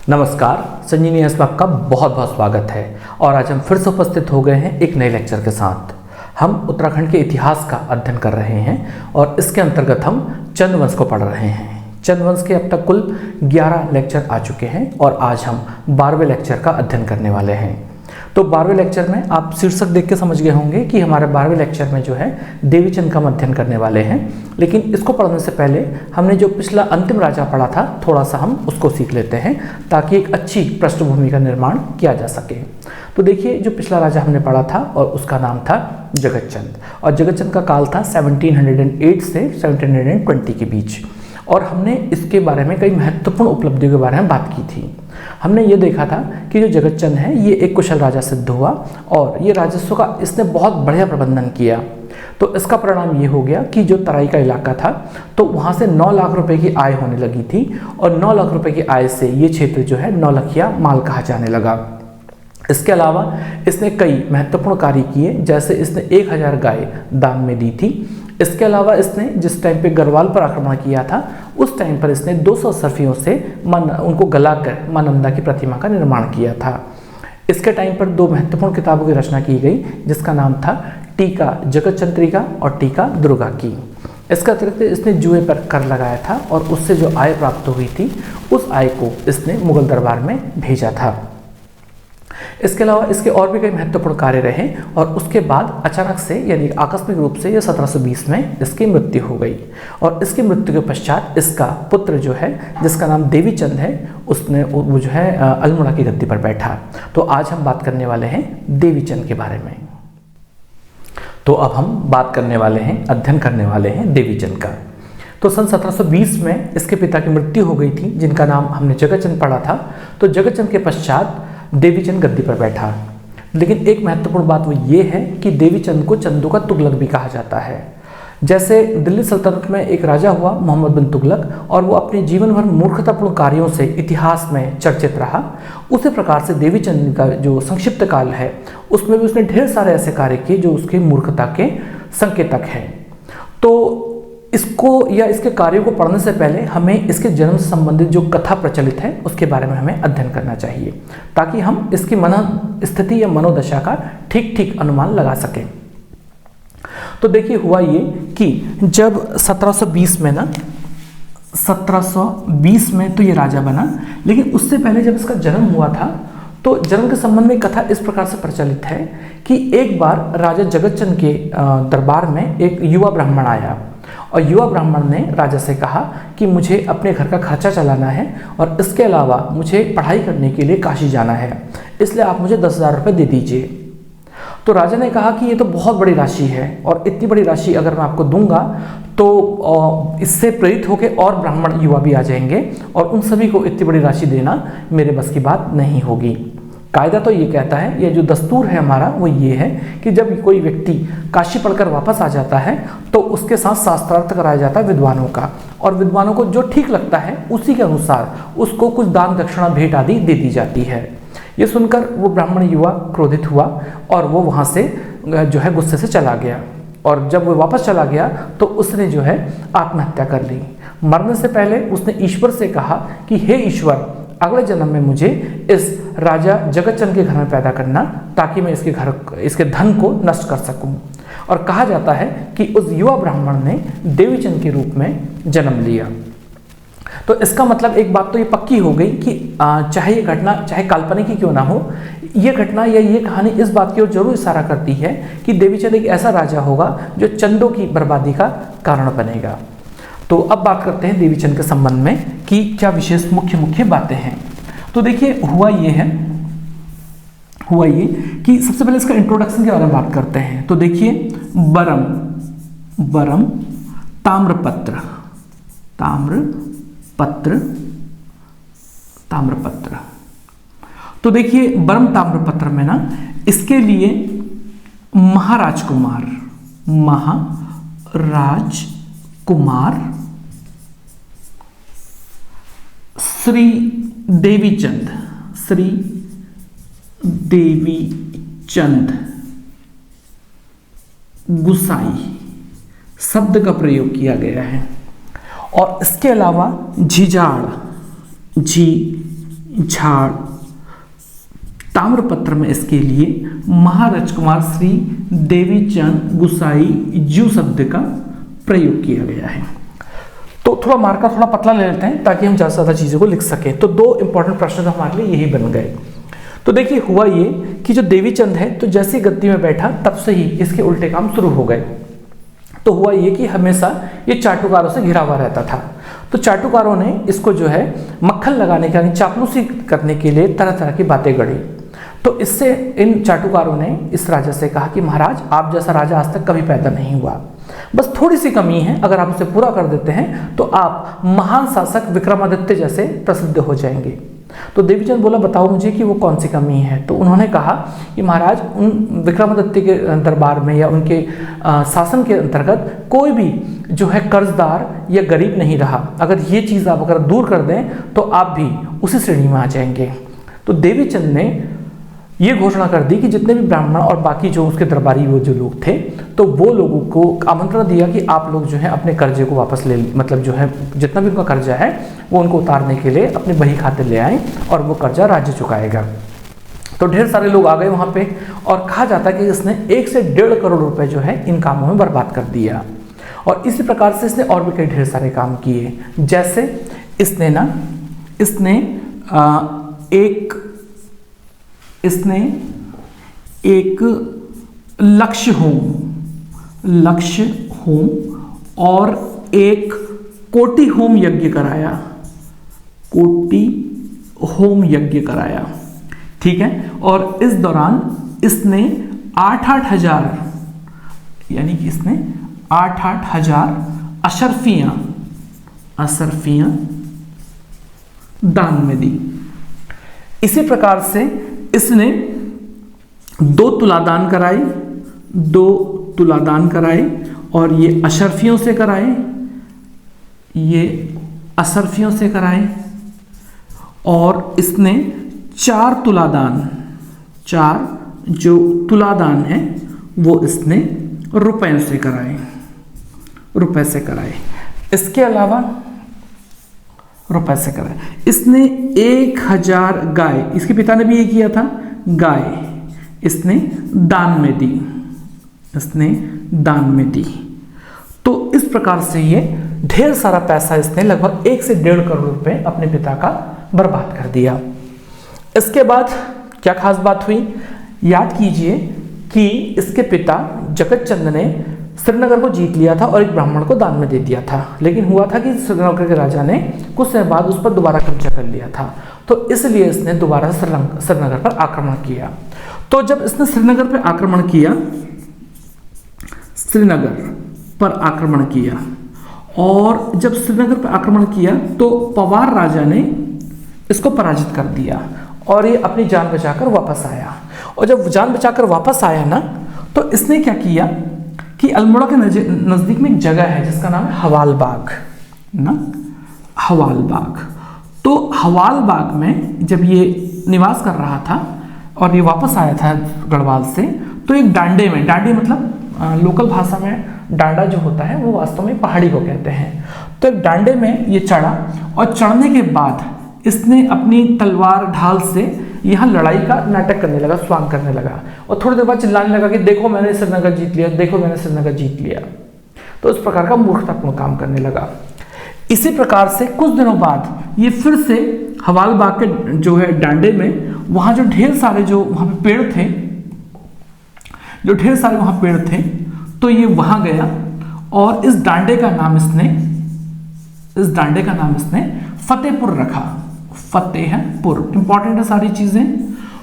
नमस्कार, संजीवनी में आपका बहुत बहुत स्वागत है। और आज हम फिर से उपस्थित हो गए हैं एक नए लेक्चर के साथ। हम उत्तराखंड के इतिहास का अध्ययन कर रहे हैं और इसके अंतर्गत हम चंद वंश को पढ़ रहे हैं। चंद वंश के अब तक कुल 11 लेक्चर आ चुके हैं और आज हम 12वें लेक्चर का अध्ययन करने वाले हैं। तो 12वें लेक्चर में आप शीर्षक देख के समझ गए होंगे कि हमारे 12वें लेक्चर में जो है देवीचंद का हम अध्ययन करने वाले हैं। लेकिन इसको पढ़ने से पहले हमने जो पिछला अंतिम राजा पढ़ा था, थोड़ा सा हम उसको सीख लेते हैं ताकि एक अच्छी पृष्ठभूमि का निर्माण किया जा सके। तो देखिए, जो पिछला राजा हमने पढ़ा था और उसका नाम था जगतचंद, और जगतचंद का काल था 1708 से 1720 के बीच। और हमने इसके बारे में कई महत्वपूर्ण उपलब्धियों के बारे में बात की थी। हमने ये देखा था कि जो जगतचंद है ये एक कुशल राजा सिद्ध हुआ और ये राजस्व का इसने बहुत बढ़िया प्रबंधन किया। तो इसका परिणाम ये हो गया कि जो तराई का इलाका था तो वहाँ से 9 लाख रुपए की आय होने लगी थी और 9 लाख रुपए की आय से ये क्षेत्र जो है नौलखिया माल कहा जाने लगा। इसके अलावा इसने कई महत्वपूर्ण कार्य किए, जैसे इसने 1000 गाय दान में दी थी। इसके अलावा इसने जिस टाइम पे गढ़वाल पर आक्रमण किया था उस टाइम पर इसने 200 सरफियों से उनको गलाकर मां नंदा की प्रतिमा का निर्माण किया था। इसके टाइम पर 2 महत्वपूर्ण किताबों की रचना की गई, जिसका नाम था टीका जगतचंद्रिका और टीका दुर्गा की। इसका अतिरिक्त इसने जुए पर कर लगाया था और उससे जो आय प्राप्त हुई थी उस आय को इसने मुगल दरबार में भेजा था। इसके अलावा इसके और भी कई महत्वपूर्ण कार्य रहे और उसके बाद अचानक से यानी आकस्मिक रूप से यह 1720 में इसकी मृत्यु हो गई। और इसकी मृत्यु के पश्चात इसका पुत्र जो है, जिसका नाम देवीचंद है, उसने वो जो है अल्मोड़ा की गद्दी पर बैठा। तो आज हम बात करने वाले हैं देवीचंद के बारे में। तो अब हम बात करने वाले हैं, अध्ययन करने वाले हैं देवीचंद का। तो सन 1720 में इसके पिता की मृत्यु हो गई थी, जिनका नाम हमने जगतचंद पढ़ा था। तो जगतचंद के पश्चात देवीचंद गद्दी पर बैठा। लेकिन एक महत्वपूर्ण बात वो ये है कि देवीचंद को चंदों का तुगलक भी कहा जाता है। जैसे दिल्ली सल्तनत में एक राजा हुआ मोहम्मद बिन तुगलक और वो अपने जीवन भर मूर्खतापूर्ण कार्यों से इतिहास में चर्चित रहा, उसी प्रकार से देवीचंद का जो संक्षिप्त काल है उसमें भी उसने ढेर सारे ऐसे कार्य किए जो उसकी मूर्खता के संकेतक हैं। तो इसको या इसके कार्यों को पढ़ने से पहले हमें इसके जन्म से संबंधित जो कथा प्रचलित है उसके बारे में हमें अध्ययन करना चाहिए, ताकि हम इसकी मनोस्थिति या मनोदशा का ठीक ठीक अनुमान लगा सकें। तो देखिए, हुआ ये कि जब 1720 में ना 1720 में तो ये राजा बना, लेकिन उससे पहले जब इसका जन्म हुआ था तो जन्म के संबंध में कथा इस प्रकार से प्रचलित है कि एक बार राजा जगतचंद के दरबार में एक युवा ब्राह्मण आया और युवा ब्राह्मण ने राजा से कहा कि मुझे अपने घर का खर्चा चलाना है और इसके अलावा मुझे पढ़ाई करने के लिए काशी जाना है, इसलिए आप मुझे 10,000 रुपये दे दीजिए। तो राजा ने कहा कि ये तो बहुत बड़ी राशि है और इतनी बड़ी राशि अगर मैं आपको दूंगा तो इससे प्रेरित होकर और ब्राह्मण युवा भी आ जाएंगे और उन सभी को इतनी बड़ी राशि देना मेरे बस की बात नहीं होगी। कायदा तो ये कहता है, ये जो दस्तूर है हमारा वो ये है कि जब कोई व्यक्ति काशी पढ़कर वापस आ जाता है तो उसके साथ शास्त्रार्थ कराया जाता है विद्वानों का, और विद्वानों को जो ठीक लगता है उसी के अनुसार उसको कुछ दान दक्षिणा भेंट आदि दे दी जाती है। ये सुनकर वो ब्राह्मण युवा क्रोधित हुआ और वो वहाँ से जो है गुस्से से चला गया। और जब वो वापस चला गया तो उसने जो है आत्महत्या कर ली। मरने से पहले उसने ईश्वर से कहा कि हे ईश्वर, अगले जन्म में मुझे इस राजा जगतचंद के घर में पैदा करना ताकि मैं इसके धन को नष्ट कर सकूं। और कहा जाता है कि उस युवा ब्राह्मण ने देवीचंद के रूप में जन्म लिया। तो इसका मतलब एक बात तो ये पक्की हो गई कि चाहे ये घटना चाहे काल्पनिक ही क्यों ना हो, ये घटना या ये कहानी इस बात की ओर जरूर इशारा करती है कि देवीचंद एक ऐसा राजा होगा जो चंदों की बर्बादी का कारण बनेगा। तो अब बात करते हैं देवीचंद के संबंध में कि क्या विशेष मुख्य बातें हैं। तो देखिए, हुआ ये कि सबसे पहले इसका इंट्रोडक्शन के बारे में बात करते हैं। तो देखिए, बरम ताम्रपत्र तो देखिए, बरम ताम्रपत्र में ना इसके लिए महाराजकुमार श्री देवीचंद गुसाई शब्द का प्रयोग किया गया है। और इसके अलावा झिजाड़, झाड़ ताम्रपत्र में इसके लिए महाराजकुमार श्री देवीचंद गुसाई जू शब्द का प्रयोग किया गया है। तो थोड़ा मार्कर थोड़ा पतला ले लेते हैं ताकि हम ज़्यादा से ज़्यादा चीज़ों को लिख सकें। तो दो इंपॉर्टेंट प्रश्न तो हमारे लिए यही बन गए। तो देखिए हुआ ये कि जो देवीचंद है तो जैसे गद्दी में बैठा तब से ही इसके उल्टे काम शुरू हो गए। तो हुआ ये कि हमेशा ये चाटुकारों से घिरा हुआ रहता था। तो चाटुकारों ने इसको जो है मक्खन लगाने के, यानी चापलूसी करने के लिए तरह तरह की बातें गढ़ी। तो इससे इन चाटुकारों ने इस राजा से कहा कि महाराज आप जैसा राजा आज तक कभी पैदा नहीं हुआ, बस थोड़ी सी कमी है, अगर आप उसे पूरा कर देते हैं तो आप महान शासक विक्रमादित्य जैसे प्रसिद्ध हो जाएंगे। तो देवीचंद बोला बताओ मुझे कि वो कौन सी कमी है। तो उन्होंने कहा कि महाराज उन विक्रमादित्य के दरबार में या उनके शासन के अंतर्गत कोई भी जो है कर्जदार या गरीब नहीं रहा। अगर ये चीज़ आप अगर दूर कर दें तो आप भी उसी श्रेणी में आ जाएंगे। तो देवीचंद ने ये घोषणा कर दी कि जितने भी ब्राह्मण और बाकी जो उसके दरबारी वो जो लोग थे तो वो लोगों को आमंत्रण दिया कि आप लोग जो है अपने कर्जे को वापस ले, मतलब जो है जितना भी उनका कर्जा है वो उनको उतारने के लिए अपने बही खाते ले आए और वो कर्जा राज्य चुकाएगा। तो ढेर सारे लोग आ गए वहाँ पे और कहा जाता है कि इसने 1 से 1.5 करोड़ रुपए जो है इन कामों में बर्बाद कर दिया। और इसी प्रकार से इसने और भी कई ढेर सारे काम किए। जैसे इसने एक लक्ष्य होम और एक कोटि होम यज्ञ कराया। ठीक है। और इस दौरान इसने 8-8 हजार, यानी कि इसने 8-8 हजार अशर्फियां दान में दी। इसी प्रकार से इसने 2 तुलादान कराए और ये अशर्फियों से कराए और इसने 4 जो तुलादान है वो इसने रुपए से कराए। इसके अलावा रुपए से कराए इसने 1000 गाय, इसके पिता ने भी ये किया था, गाय इसने दान में दी। तो इस प्रकार से ये ढेर सारा पैसा इसने लगभग 1 से 1.5 करोड़ रुपए अपने पिता का बर्बाद कर दिया। इसके बाद क्या खास बात हुई, याद कीजिए कि इसके पिता जगत चंद ने श्रीनगर को जीत लिया था और एक ब्राह्मण को दान में दे दिया था। लेकिन हुआ था कि श्रीनगर के राजा ने कुछ समय बाद उस पर दोबारा कब्जा कर लिया था। तो इसलिए इसने दोबारा श्रीनगर पर आक्रमण किया। तो जब इसने श्रीनगर पर आक्रमण किया और जब श्रीनगर पर आक्रमण किया तो पवार राजा ने इसको पराजित कर दिया और ये अपनी जान बचाकर वापस आया। और जब जान बचाकर वापस आया ना तो इसने क्या किया कि अल्मोड़ा के नज़दीक में एक जगह है जिसका नाम है हवालबाग। तो हवालबाग में जब ये निवास कर रहा था और ये वापस आया था गढ़वाल से, तो एक डांडे मतलब लोकल भाषा में डांडा जो होता है वो वास्तव में पहाड़ी को कहते हैं। तो एक डांडे में ये चढ़ा और चढ़ने के बाद इसने अपनी तलवार ढाल से यहाँ लड़ाई का नाटक करने लगा, स्वांग करने लगा और थोड़ी देर बाद चिल्लाने लगा कि देखो मैंने श्रीनगर जीत लिया। तो इस प्रकार का मूर्खतापूर्ण काम करने लगा। इसी प्रकार से कुछ दिनों बाद ये फिर से हवालबाग के जो है डांडे में वहाँ जो ढेर सारे वहाँ पे पेड़ थे तो ये वहाँ गया और इस डांडे का नाम इसने फतेहपुर रखा। फतेहपुर इंपॉर्टेंट है सारी चीजें।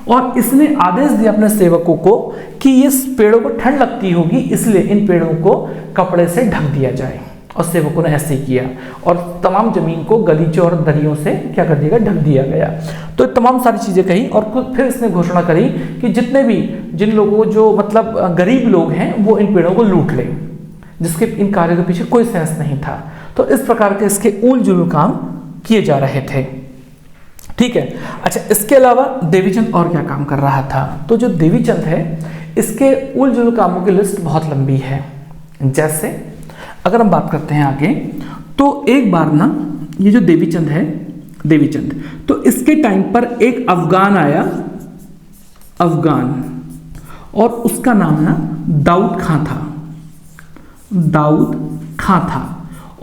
और इसने आदेश दिया अपने सेवकों को कि इस पेड़ों को ठंड लगती होगी इसलिए इन पेड़ों को कपड़े से ढक दिया जाए। और सेवकों ने ऐसे ही किया और तमाम जमीन को गलीचों और दरियों से क्या कर दिया, ढक दिया गया। तो तमाम सारी चीजें कही और फिर इसने घोषणा करी कि जिन लोगों को जो मतलब गरीब लोग हैं वो इन पेड़ों को लूट ले, जिसके इन कार्यों के पीछे कोई सेंस नहीं था। तो इस प्रकार के इसके उल जुल काम किए जा रहे थे। ठीक है। अच्छा, इसके अलावा देवीचंद और क्या काम कर रहा था? तो जो देवीचंद है इसके उल जुल कामों की लिस्ट बहुत लंबी है। जैसे अगर हम बात करते हैं आगे, तो एक बार ना ये जो देवीचंद है देवीचंद। तो इसके टाइम पर एक अफगान आया, अफगान, और उसका नाम ना दाऊद खां था, दाऊद खां था,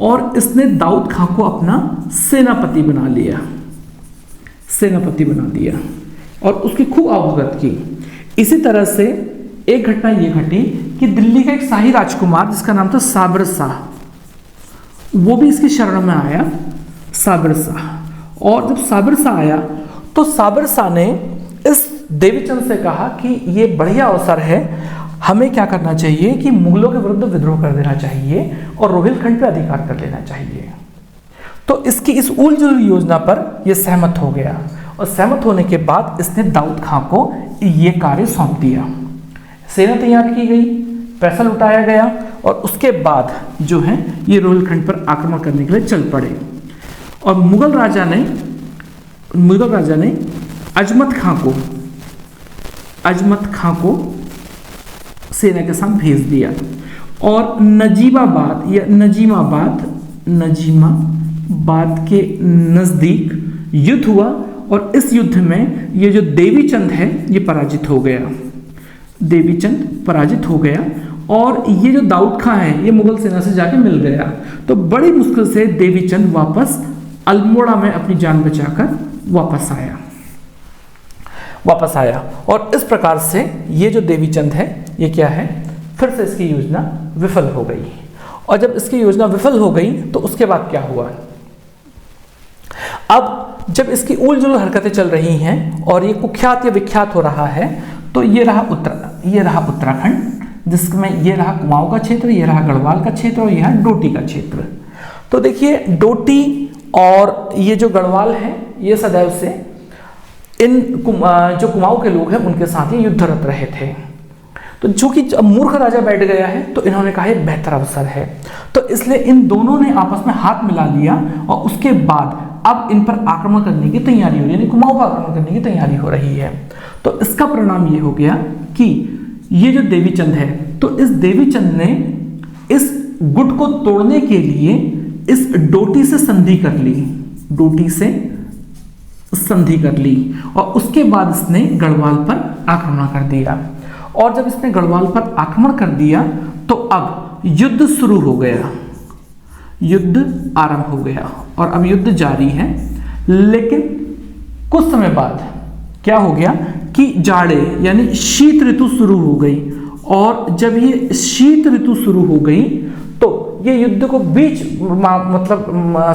और इसने दाऊद खां को अपना सेनापति बना लिया, सेनापति बना दिया और उसकी खूब अवभगत की। इसी तरह से एक घटना ये घटी कि दिल्ली का एक शाही राजकुमार जिसका नाम था साबिर शाह, वो भी इसकी शरण में आया, साबिर शाह। और जब साबिर शाह आया तो साबिर शाह ने इस देवीचंद से कहा कि ये बढ़िया अवसर है, हमें क्या करना चाहिए कि मुगलों के विरुद्ध विद्रोह कर देना चाहिए और रोहिलखंड पे अधिकार कर लेना चाहिए। तो इसकी इस उलझुल योजना पर यह सहमत हो गया और सहमत होने के बाद इसने दाऊद खां को ये कार्य सौंप दिया। सेना तैयार की गई, पैसा लुटाया गया और उसके बाद जो है ये रोहिलखंड पर आक्रमण करने के लिए चल पड़े। और मुगल राजा ने अजमत खां को सेना के साथ भेज दिया और नजीमाबाद के नजदीक युद्ध हुआ और इस युद्ध में ये जो देवीचंद है ये पराजित हो गया, देवीचंद पराजित हो गया और ये जो दाऊद खां है ये मुगल सेना से जाके मिल गया। तो बड़ी मुश्किल से देवीचंद वापस अल्मोड़ा में अपनी जान बचाकर वापस आया और इस प्रकार से ये जो देवीचंद है ये क्या है, फिर से इसकी योजना विफल हो गई। और जब इसकी योजना विफल हो गई तो उसके बाद क्या हुआ, अब जब इसकी उलझुल हरकतें चल रही हैं और ये कुख्यात या विख्यात हो रहा है, तो ये रहा उत्तराखंड, जिसमें ये रहा कुमाऊं का क्षेत्र, ये रहा गढ़वाल का क्षेत्र और यह डोटी का क्षेत्र। तो देखिए डोटी और ये जो गढ़वाल है ये सदैव से इन जो कुमाऊं के लोग हैं उनके साथ ही युद्धरत रहे थे। तो चूंकि मूर्ख राजा बैठ गया है तो इन्होंने कहा एक बेहतर अवसर है, तो इसलिए इन दोनों ने आपस में हाथ मिला लिया और उसके बाद अब इन पर आक्रमण करने की तैयारी हो रही है, यानी कुमाऊं पर आक्रमण करने की तैयारी हो रही है। तो इसका परिणाम ये हो गया कि ये जो देवीचंद है, तो इस देवीचंद ने इस गुट को तोड़ने के लिए इस डोटी से संधि कर ली और उसके बाद इसने गढ़वाल पर आक्रमण कर दिया। और जब इसने गढ़वाल पर आक्रमण कर दिया तो अब युद्ध शुरू हो गया, युद्ध आरंभ हो गया और अब युद्ध जारी है। लेकिन कुछ समय बाद क्या हो गया कि जाड़े यानी शीत ऋतु शुरू हो गई और जब ये शीत ऋतु शुरू हो गई तो ये युद्ध को बीच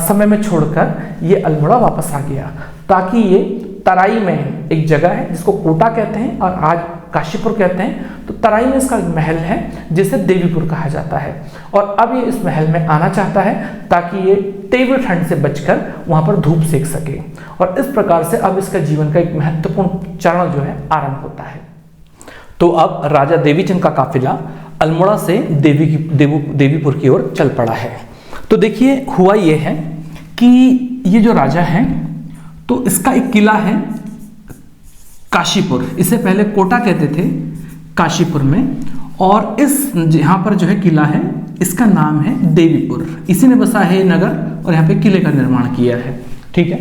समय में छोड़कर ये अल्मोड़ा वापस आ गया, ताकि ये तराई में एक जगह है जिसको कोटा कहते हैं और आज काशीपुर कहते हैं। तो तराई में इसका महल है जिसे देवीपुर कहा जाता है और अब ये इस महल में आना चाहता है ताकि ये तीव्र ठंड से बचकर वहां पर धूप सेक सके। और इस प्रकार से अब इसका जीवन का एक महत्वपूर्ण चरण जो है आरंभ होता है। तो अब राजा देवीचंद का काफिला अल्मोड़ा से देवीपुर की ओर चल पड़ा है। तो देखिए हुआ ये है कि ये जो राजा है तो इसका एक किला है काशीपुर, इसे पहले कोटा कहते थे काशीपुर में, और इस यहाँ पर जो है किला है इसका नाम है देवीपुर, इसी ने बसा है नगर और यहाँ पे किले का निर्माण किया है। ठीक है,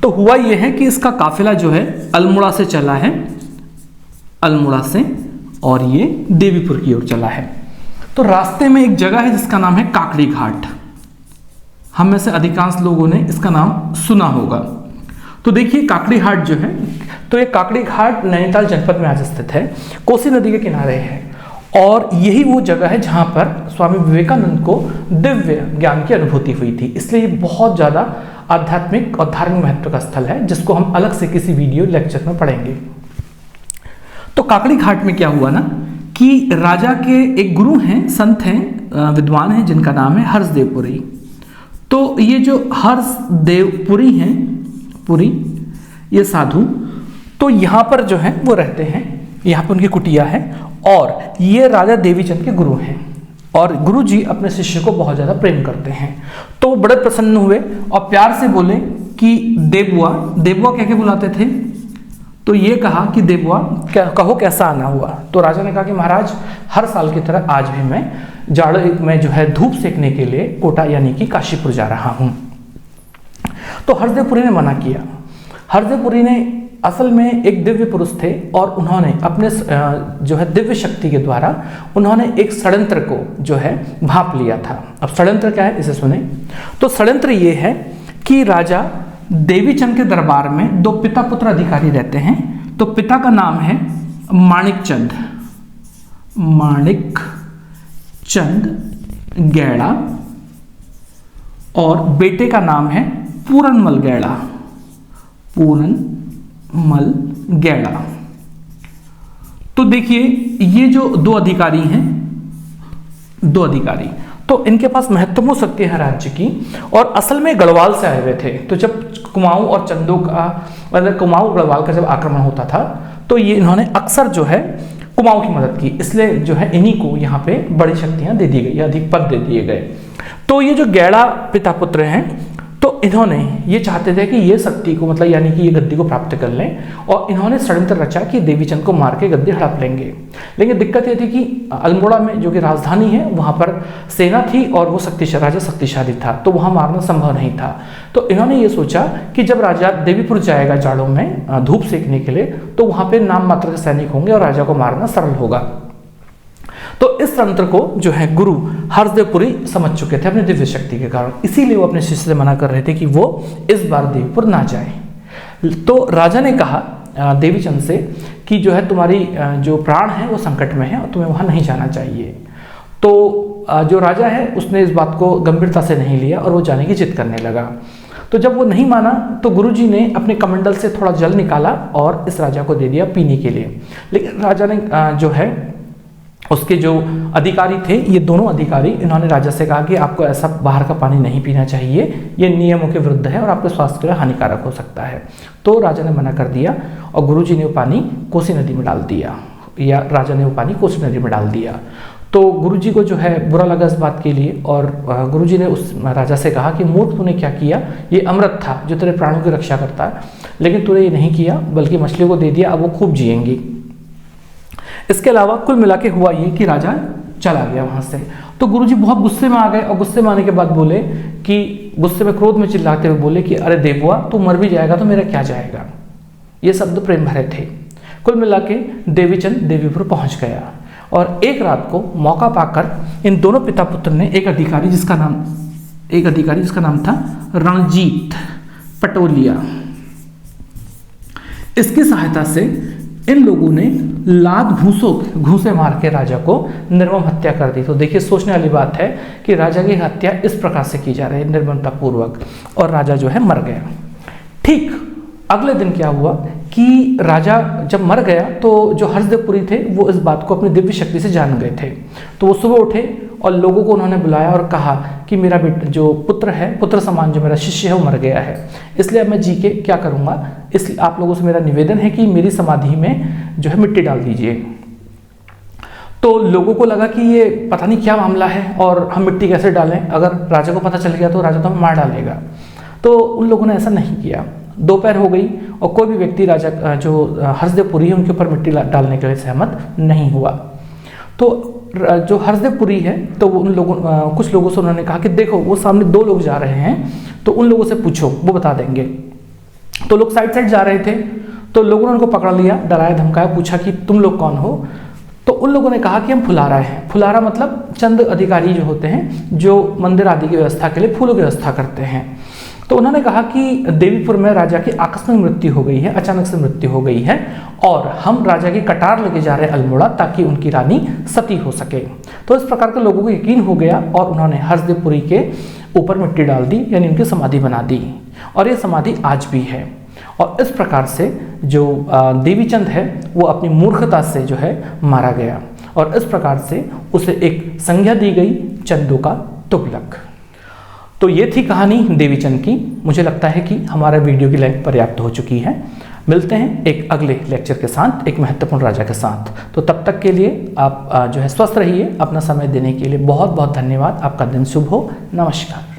तो हुआ यह है कि इसका काफिला जो है अल्मोड़ा से चला है, अल्मोड़ा से, और ये देवीपुर की ओर चला है। तो रास्ते में एक जगह है जिसका नाम है काकड़ी घाट, हम में से अधिकांश लोगों ने इसका नाम सुना होगा। तो देखिए काकड़ी घाट जो है, तो ये काकड़ी घाट नैनीताल जनपद में आज स्थित है, कोसी नदी के किनारे है और यही वो जगह है जहाँ पर स्वामी विवेकानंद को दिव्य ज्ञान की अनुभूति हुई थी। इसलिए ये बहुत ज़्यादा आध्यात्मिक और धार्मिक महत्व का स्थल है जिसको हम अलग से किसी वीडियो लेक्चर में पढ़ेंगे। तो काकड़ी घाट में क्या हुआ ना कि राजा के एक गुरु हैं, संत हैं, विद्वान हैं जिनका नाम है हर्षदेवपुरी। तो ये जो हर्षदेवपुरी हैं, पुरी, ये साधु, तो यहाँ पर जो है वो रहते हैं, यहाँ पर उनकी कुटिया है और ये राजा देवीचंद के गुरु हैं और गुरु जी अपने शिष्य को बहुत ज़्यादा प्रेम करते हैं। तो वो बड़े प्रसन्न हुए और प्यार से बोले कि देवुआ, देवुआ कह के बुलाते थे। तो ये कहा कि देवुआ कहो कैसा आना हुआ। तो राजा ने कहा कि महाराज हर साल की तरह आज भी मैं जाड़े में जो है धूप सेकने के लिए कोटा यानी कि काशीपुर जा रहा हूँ। तो हरदेवपुरी ने मना किया। हरदेवपुरी ने असल में एक दिव्य पुरुष थे और उन्होंने अपने जो है दिव्य शक्ति के द्वारा उन्होंने एक षड्यंत्र को जो है भांप लिया था। अब षड्यंत्र क्या है इसे सुने। तो षड्यंत्र ये है कि राजा देवीचंद के दरबार में दो पिता पुत्र अधिकारी रहते हैं। तो पिता का नाम है माणिकचंद गैड़ा और बेटे का नाम है पूरनमल गैड़ा। तो देखिए ये जो दो अधिकारी हैं, तो इनके पास महत्वपूर्ण शक्ति है राज्य की और असल में गढ़वाल से आए हुए थे। तो जब कुमाऊं और चंदों का मतलब कुमाऊं गढ़वाल का जब आक्रमण होता था तो ये इन्होंने अक्सर जो है कुमाऊं की मदद की, इसलिए जो है इन्हीं को यहाँ पे बड़ी शक्तियां दे दी गई, अधिक पद दे दिए गए। तो ये जो गैड़ा पिता पुत्र हैं तो इन्होंने ये चाहते थे कि ये शक्ति को मतलब यानी कि ये गद्दी को प्राप्त कर लें और इन्होंने षड्यंत्र रचा कि देवीचंद को मार के गद्दी हड़प लेंगे। लेकिन दिक्कत ये थी कि अल्मोड़ा में जो कि राजधानी है वहाँ पर सेना थी और वो राजा शक्तिशाली था, तो वहाँ मारना संभव नहीं था। तो इन्होंने ये सोचा कि जब राजा देवीपुर जाएगा जाड़ों में धूप सेकने के लिए तो वहाँ पर नाम मात्र के सैनिक होंगे और राजा को मारना सरल होगा। तो इस तंत्र को जो है गुरु हरदेवपुरी समझ चुके थे अपनी दिव्य शक्ति के कारण, इसीलिए वो अपने शिष्य से मना कर रहे थे कि वो इस बार देवीपुर ना जाए। तो राजा ने कहा देवीचंद से कि जो है तुम्हारी जो प्राण है वो संकट में है और तुम्हें वहाँ नहीं जाना चाहिए। तो जो राजा है उसने इस बात को गंभीरता से नहीं लिया और वो जाने की जिद करने लगा। तो जब वो नहीं माना तो गुरुजी ने अपने कमंडल से थोड़ा जल निकाला और इस राजा को दे दिया पीने के लिए। लेकिन राजा ने जो है उसके जो अधिकारी थे, ये दोनों अधिकारी, इन्होंने राजा से कहा कि आपको ऐसा बाहर का पानी नहीं पीना चाहिए, ये नियमों के विरुद्ध है और आपके स्वास्थ्य के लिए हानिकारक हो सकता है। तो राजा ने मना कर दिया और गुरुजी ने वो पानी कोसी नदी में डाल दिया, या राजा ने वो पानी कोसी नदी में डाल दिया। तो गुरुजी को जो है बुरा लगा इस बात के लिए और गुरुजी ने उस राजा से कहा कि मूर्ख तूने क्या किया, ये अमृत था जो तेरे प्राणों की रक्षा करता है, लेकिन तूने ये नहीं किया बल्कि मछली को दे दिया, अब वो खूब जिएंगी। इसके अलावा कुल मिला के हुआ ये कि राजा चला गया वहां से। तो गुरुजी बहुत गुस्से में आ गए और गुस्से में आने के बाद बोले कि गुस्से में क्रोध में चिल्लाते हुए बोले कि अरे देवुआ तू मर भी जाएगा तो मेरा क्या जाएगा। ये शब्द प्रेम भरे थे। कुल मिला के देवीचंद देवीपुर पहुंच गया और एक रात को मौका पाकर इन दोनों पिता पुत्र ने एक अधिकारी जिसका नाम था रणजीत पटोलिया, इसकी सहायता से इन लोगों ने लात घूंसे मार के राजा को निर्मम हत्या कर दी। तो देखिए सोचने वाली बात है कि राजा की हत्या इस प्रकार से की जा रही है निर्ममता पूर्वक, और राजा जो है मर गया। ठीक अगले दिन क्या हुआ कि राजा जब मर गया तो जो हरदेवपुरी थे वो इस बात को अपनी दिव्य शक्ति से जान गए थे। तो वो सुबह उठे और लोगों को उन्होंने बुलाया और कहा कि मेरा जो पुत्र है, पुत्र समान जो मेरा शिष्य है वो मर गया है, इसलिए अब मैं जी के क्या करूँगा, इसलिए आप लोगों से मेरा निवेदन है कि मेरी समाधि में जो है मिट्टी डाल दीजिए। तो लोगों को लगा कि ये पता नहीं क्या मामला है और हम मिट्टी कैसे डालें, अगर राजा को पता चल गया तो राजा तो हमें मार डालेगा। तो उन लोगों ने ऐसा नहीं किया। दोपहर हो गई और कोई भी व्यक्ति राजा जो हरदेवपुरी है उनके ऊपर मिट्टी डालने के लिए सहमत नहीं हुआ। तो जो हरदेवपुरी है तो उन लोगों कुछ लोगों से उन्होंने कहा कि देखो वो सामने दो लोग जा रहे हैं तो उन लोगों से पूछो वो बता देंगे। तो लोग साइड जा रहे थे तो लोगों ने उनको पकड़ लिया, डराया धमकाया, पूछा कि तुम लोग कौन हो। तो उन लोगों ने कहा कि हम फुलारा हैं। फुलारा मतलब चंद अधिकारी जो होते हैं जो मंदिर आदि की व्यवस्था के लिए फूलों की व्यवस्था करते हैं। तो उन्होंने कहा कि देवीपुर में राजा की आकस्मिक मृत्यु हो गई है, अचानक से मृत्यु हो गई है और हम राजा की कटार लेके जा रहे हैं अल्मोड़ा ताकि उनकी रानी सती हो सके। तो इस प्रकार के लोगों को यकीन हो गया और उन्होंने हरदेवपुरी के ऊपर मिट्टी डाल दी, यानी उनकी समाधि बना दी, और ये समाधि आज भी है। और इस प्रकार से जो देवीचंद है वो अपनी मूर्खता से जो है मारा गया और इस प्रकार से उसे एक संज्ञा दी गई चंदू का तुगलक। तो ये थी कहानी देवीचंद की। मुझे लगता है कि हमारा वीडियो की लेंथ पर्याप्त हो चुकी है। मिलते हैं एक अगले लेक्चर के साथ, एक महत्वपूर्ण राजा के साथ। तो तब तक के लिए आप जो है स्वस्थ रहिए। अपना समय देने के लिए बहुत बहुत धन्यवाद। आपका दिन शुभ हो। नमस्कार।